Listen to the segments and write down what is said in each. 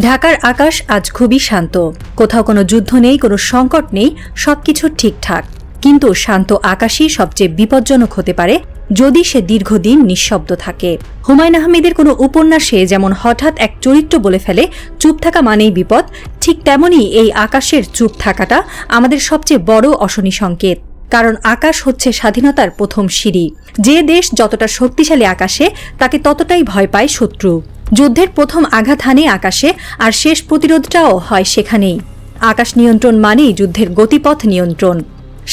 ঢাকার আকাশ আজ খুবই শান্ত। কোথাও কোনো যুদ্ধ নেই, কোনো সংকট নেই, সবকিছু ঠিকঠাক। কিন্তু শান্ত আকাশই সবচেয়ে বিপজ্জনক হতে পারে যদি সে দীর্ঘদিন নিঃশব্দ থাকে। হুমায়ূন আহমেদের কোনো উপন্যাসে যেমন হঠাৎ এক চরিত্র বলে ফেলে চুপ থাকা মানেই বিপদ, ঠিক তেমনই এই আকাশের চুপ থাকাটা আমাদের সবচেয়ে বড় অশনি সংকেত। কারণ আকাশ হচ্ছে স্বাধীনতার প্রথম সিঁড়ি। যে দেশ যতটা শক্তিশালী আকাশে, তাকে ততটাই ভয় পায় শত্রু। যুদ্ধের প্রথম আঘাত হানে আকাশে, আর শেষ প্রতিরোধটাও হয় সেখানেই। আকাশ নিয়ন্ত্রণ মানেই যুদ্ধের গতিপথ নিয়ন্ত্রণ।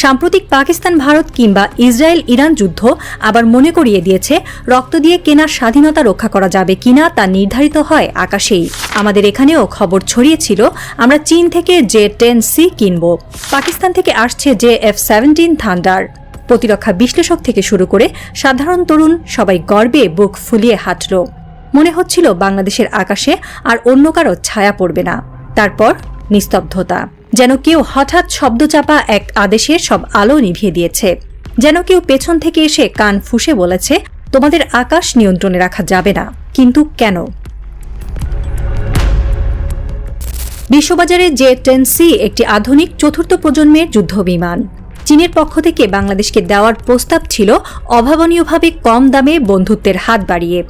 সাম্প্রতিক পাকিস্তান ভারত কিংবা ইসরায়েল ইরান যুদ্ধ আবার মনে করিয়ে দিয়েছে, রক্ত দিয়ে কেনা স্বাধীনতা রক্ষা করা যাবে কিনা তা নির্ধারিত হয় আকাশেই। আমাদের এখানেও খবর ছড়িয়েছিল আমরা চীন থেকে J-10C কিনব, পাকিস্তান থেকে আসছে F-17 থান্ডার। প্রতিরক্ষা বিশ্লেষক থেকে শুরু করে সাধারণ তরুণ সবাই গর্বে বুক ফুলিয়ে হাঁটল। মনে হচ্ছিল বাংলাদেশের আকাশে আর অন্য কারো ছায়া পড়বে না। তারপর নিস্তব্ধতা, যেন কেউ হঠাৎ শব্দচাপা এক আদেশে সব আলো নিভিয়ে দিয়েছে। যেন কেউ পেছন থেকে এসে কান ফুঁসে বলেছে, তোমাদের আকাশ নিয়ন্ত্রণে রাখা যাবে না। কিন্তু কেন? বিশ্ববাজারে J-10C একটি আধুনিক চতুর্থ প্রজন্মের যুদ্ধবিমান। চীনের পক্ষ থেকে বাংলাদেশকে দেওয়ার প্রস্তাব ছিল অভাবনীয়ভাবে কম দামে বন্ধুত্বের হাত বাড়িয়ে।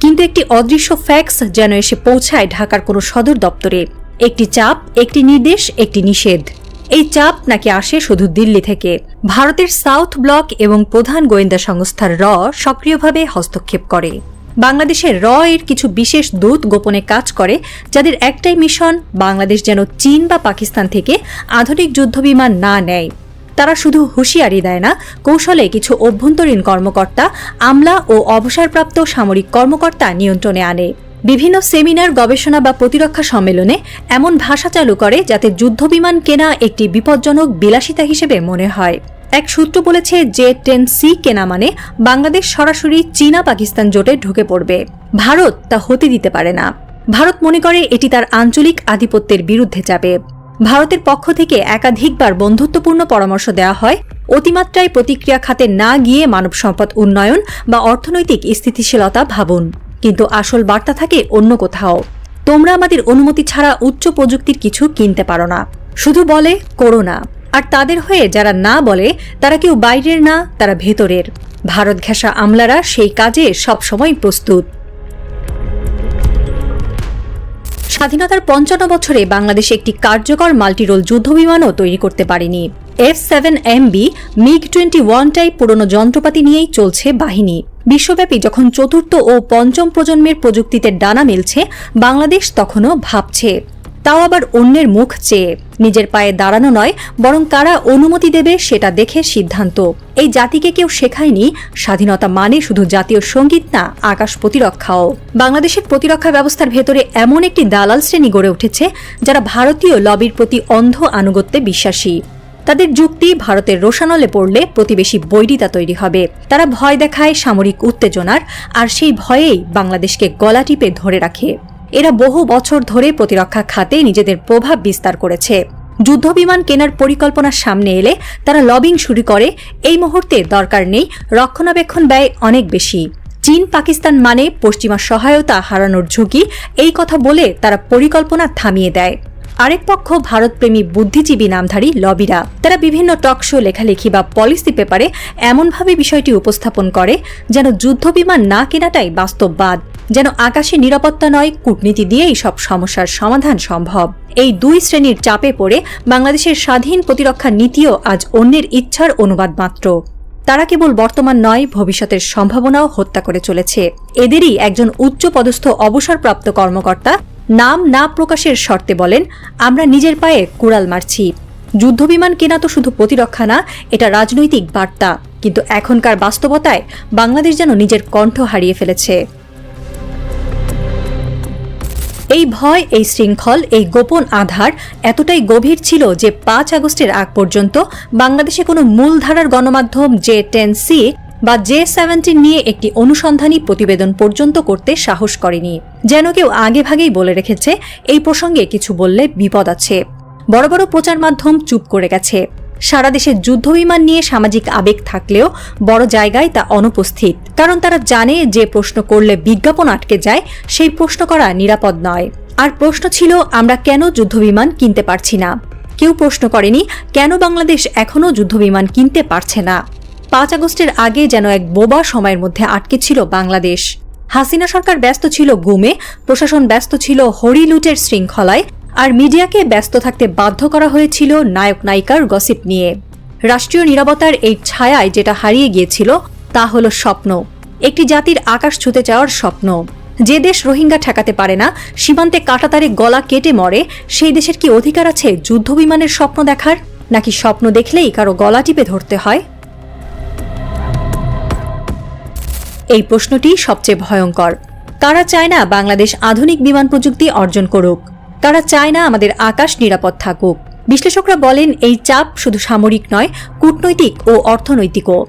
কিন্তু একটি অদৃশ্য ফ্যাক্স যেন এসে পৌঁছায় ঢাকার কোনো সদর দপ্তরে। একটি চাপ, একটি নির্দেশ, একটি নিষেধ। এই চাপ নাকি আসে শুধু দিল্লি থেকে। ভারতের সাউথ ব্লক এবং প্রধান গোয়েন্দা সংস্থার র সক্রিয়ভাবে হস্তক্ষেপ করে। বাংলাদেশের র এর কিছু বিশেষ দূত গোপনে কাজ করে, যাদের একটাই মিশন, বাংলাদেশ যেন চীন বা পাকিস্তান থেকে আধুনিক যুদ্ধবিমান না নেয়। তারা শুধু হুঁশিয়ারি দেয় না, কৌশলে কিছু অভ্যন্তরীণ কর্মকর্তা, আমলা ও অবসরপ্রাপ্ত সামরিক কর্মকর্তা নিয়ন্ত্রণে আনে। বিভিন্ন সেমিনার, গবেষণা বা প্রতিরক্ষা সম্মেলনে এমন ভাষা চালু করে যাতে যুদ্ধবিমান কেনা একটি বিপজ্জনক বিলাসিতা হিসেবে মনে হয়। এক সূত্র বলেছে, J-10C কেনা মানে বাংলাদেশ সরাসরি চীনা পাকিস্তান জোটে ঢুকে পড়বে। ভারত তা হতে দিতে পারে না। ভারত মনে করে এটি তার আঞ্চলিক আধিপত্যের বিরুদ্ধে যাবে। ভারতের পক্ষ থেকে একাধিকবার বন্ধুত্বপূর্ণ পরামর্শ দেওয়া হয়, অতিমাত্রায় প্রতিক্রিয়া খাতে না গিয়ে মানব সম্পদ উন্নয়ন বা অর্থনৈতিক স্থিতিশীলতা ভাবুন। কিন্তু আসল বার্তা থাকে অন্য কোথাও। তোমরা আমাদের অনুমতি ছাড়া উচ্চ প্রযুক্তির কিছু কিনতে পারো না। শুধু বলে করো না। আর তাদের হয়ে যারা না বলে, তারা কেউ বাইরের না, তারা ভেতরের। ভারত ঘেঁষা আমলারা সেই কাজে সবসময় প্রস্তুত। স্বাধীনতার ৫৫ বছরে বাংলাদেশ একটি কার্যকর মাল্টিরোল যুদ্ধবিমানও তৈরি করতে পারেনি। F-7MB, MiG-21 টাইপ পুরনো যন্ত্রপাতি নিয়েই চলছে বাহিনী। বিশ্বব্যাপী যখন চতুর্থ ও পঞ্চম প্রজন্মের প্রযুক্তিতে ডানা মেলছে, বাংলাদেশ তখনও ভাবছে, তাও আবার অন্যের মুখ চেয়ে। নিজের পায়ে দাঁড়ানো নয়, বরং কারা অনুমতি দেবে সেটা দেখে সিদ্ধান্ত। এই জাতিকে কেউ শেখায়নি স্বাধীনতা মানে শুধু জাতীয় সঙ্গীত না, আকাশ প্রতিরক্ষাও। বাংলাদেশের প্রতিরক্ষা ব্যবস্থার ভেতরে এমন একটি দালাল শ্রেণী গড়ে উঠেছে, যারা ভারতীয় লবির প্রতি অন্ধ আনুগত্যে বিশ্বাসী। তাদের যুক্তি, ভারতের রোষানলে পড়লে প্রতিবেশী বৈরিতা তৈরি হবে। তারা ভয় দেখায় সামরিক উত্তেজনার, আর সেই ভয়েই বাংলাদেশকে গলা টিপে ধরে রাখে। এরা বহু বছর ধরে প্রতিরক্ষা খাতে নিজেদের প্রভাব বিস্তার করেছে। যুদ্ধবিমান কেনার পরিকল্পনার সামনে এলে তারা লবিং শুরু করে, এই মুহূর্তে দরকার নেই, রক্ষণাবেক্ষণ ব্যয় অনেক বেশি। চীন পাকিস্তান মানে পশ্চিমা সহায়তা হারানোর ঝুঁকি, এই কথা বলে তারা পরিকল্পনা থামিয়ে দেয়। আরেক পক্ষ ভারতপ্রেমী বুদ্ধিজীবী নামধারী লবিরা। তারা বিভিন্ন টকশো, লেখালেখি বা পলিসি পেপারে এমনভাবে বিষয়টি উপস্থাপন করে যেন যুদ্ধবিমান না কেনাটাই বাস্তববাদ, যেন আকাশে নিরাপত্তা নয়, কূটনীতি দিয়েই সব সমস্যার সমাধান সম্ভব। এই দুই শ্রেণীর চাপে পড়ে বাংলাদেশের স্বাধীন প্রতিরক্ষা নীতিও আজ অন্যের ইচ্ছার অনুবাদ মাত্র। তারা কেবল বর্তমান নয়, ভবিষ্যতের সম্ভাবনাও হত্যা করে চলেছে। এদেরই একজন উচ্চপদস্থ অবসরপ্রাপ্ত কর্মকর্তা নাম না প্রকাশের শর্তে বলেন, আমরা নিজের পায়ে কুড়াল মারছি। যুদ্ধবিমান কেনা তো শুধু প্রতিরক্ষা না, এটা রাজনৈতিক বার্তা। কিন্তু এখনকার বাস্তবতায় বাংলাদেশ যেন নিজের কণ্ঠ হারিয়ে ফেলেছে। এই ভয়, এই শৃঙ্খল, এই গোপন আধার এতটাই গভীর ছিল যে ৫ আগস্টের আগ পর্যন্ত বাংলাদেশে কোনো মূলধারার গণমাধ্যম J-10C বা J-17 নিয়ে একটি অনুসন্ধানী প্রতিবেদন পর্যন্ত করতে সাহস করেনি। যেন কেউ আগেভাগেই বলে রেখেছে, এই প্রসঙ্গে কিছু বললে বিপদ আছে। বড় বড় প্রচার মাধ্যম চুপ করে গেছে। সারা দেশে যুদ্ধবিমান নিয়ে সামাজিক আবেগ থাকলেও বড় জায়গায় তা অনুপস্থিত। কারণ তারা জানে যে প্রশ্ন করলে বিজ্ঞাপন আটকে যায়, সেই প্রশ্ন করা নিরাপদ নয়। আর প্রশ্ন ছিল আমরা কেন যুদ্ধবিমান কিনতে পারছি না। কেউ প্রশ্ন করেনি কেন বাংলাদেশ এখনও যুদ্ধবিমান কিনতে পারছে না। 5 আগস্টের আগে যেন এক বোবা সময়ের মধ্যে আটকে ছিল বাংলাদেশ। হাসিনা সরকার ব্যস্ত ছিল গুমে, প্রশাসন ব্যস্ত ছিল হরিলুটের শৃঙ্খলায়, আর মিডিয়াকে ব্যস্ত থাকতে বাধ্য করা হয়েছিল নায়ক নায়িকার গসিপ নিয়ে। রাষ্ট্রীয় নিরাপত্তার এই ছায়ায় যেটা হারিয়ে গিয়েছিল তা হলো স্বপ্ন, একটি জাতির আকাশ ছুঁতে যাওয়ার স্বপ্ন। যে দেশ রোহিঙ্গা ঠেকাতে পারে না, সীমান্তে কাঁটাতারে গলা কেটে মরে, সেই দেশের কি অধিকার আছে যুদ্ধবিমানের স্বপ্ন দেখার? নাকি স্বপ্ন দেখলেই কারো গলা টিপে ধরতে হয়? এই প্রশ্নটি সবচেয়ে ভয়ঙ্কর। কারা চায় না বাংলাদেশ আধুনিক বিমান প্রযুক্তি অর্জন করুক? কারা চায় না আমাদের আকাশ নিরাপদ থাকুক? বিশ্লেষকরা বলেন এই চাপ শুধু সামরিক নয়, কূটনৈতিক ও অর্থনৈতিকও।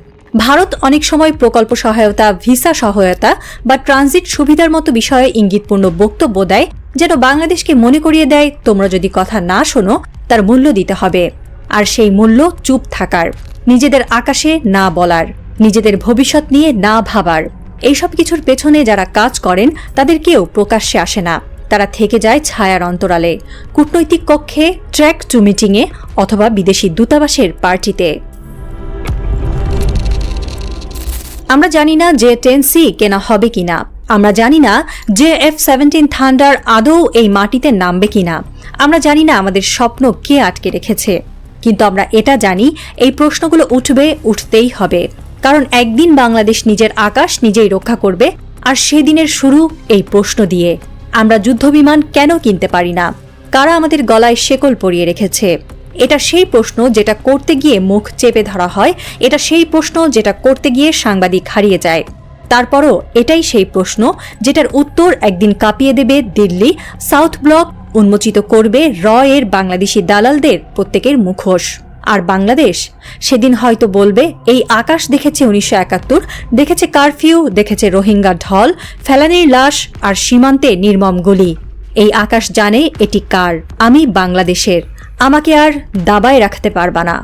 ভারত অনেক সময় প্রকল্প সহায়তা, ভিসা সহায়তা বা ট্রানজিট সুবিধার মতো বিষয়ে ইঙ্গিতপূর্ণ বক্তব্য দেয়, যেন বাংলাদেশকে মনে করিয়ে দেয় তোমরা যদি কথা না শোনো তার মূল্য দিতে হবে। আর সেই মূল্য চুপ থাকার, নিজেদের আকাশে না বলার, নিজেদের ভবিষ্যৎ নিয়ে না ভাবার। এইসব কিছুর পেছনে যারা কাজ করেন তাদের কেউ প্রকাশ্যে আসে না। তারা থেকে যায় ছায়ার অন্তরালে, কূটনৈতিক কক্ষে, ট্র্যাক টু মিটিংয়ে অথবা বিদেশি দূতাবাসের পার্টিতে। আমরা জানি না যে J-10C কেনা হবে কিনা। আমরা জানি না যে F-17 থান্ডার আদৌ এই মাটিতে নামবে কিনা। আমরা জানি না আমাদের স্বপ্ন কে আটকে রেখেছে। কিন্তু আমরা এটা জানি এই প্রশ্নগুলো উঠবে, উঠতেই হবে। কারণ একদিন বাংলাদেশ নিজের আকাশ নিজেই রক্ষা করবে, আর সেদিনের শুরু এই প্রশ্ন দিয়ে। আমরা যুদ্ধবিমান কেন কিনতে পারি না? কারা আমাদের গলায় শেকল পরিয়ে রেখেছে? এটা সেই প্রশ্ন যেটা করতে গিয়ে মুখ চেপে ধরা হয়। এটা সেই প্রশ্ন যেটা করতে গিয়ে সাংবাদিক হারিয়ে যায়। তারপরও এটাই সেই প্রশ্ন যেটার উত্তর একদিন কাঁপিয়ে দেবে দিল্লি, সাউথ ব্লক, উন্মোচিত করবে এর বাংলাদেশি দালালদের প্রত্যেকের মুখোশ। আর বাংলাদেশ সেদিন হয়তো বলবে এই আকাশ দেখেছে 1971, দেখেছে কারফিউ, দেখেছে রোহিঙ্গার ঢল, ফেলানির লাশ আর সীমান্তে নির্মম গুলি। এই আকাশ জানে এটি কার। আমি বাংলাদেশের, আমাকে আর দাবায় রাখতে পারবা না।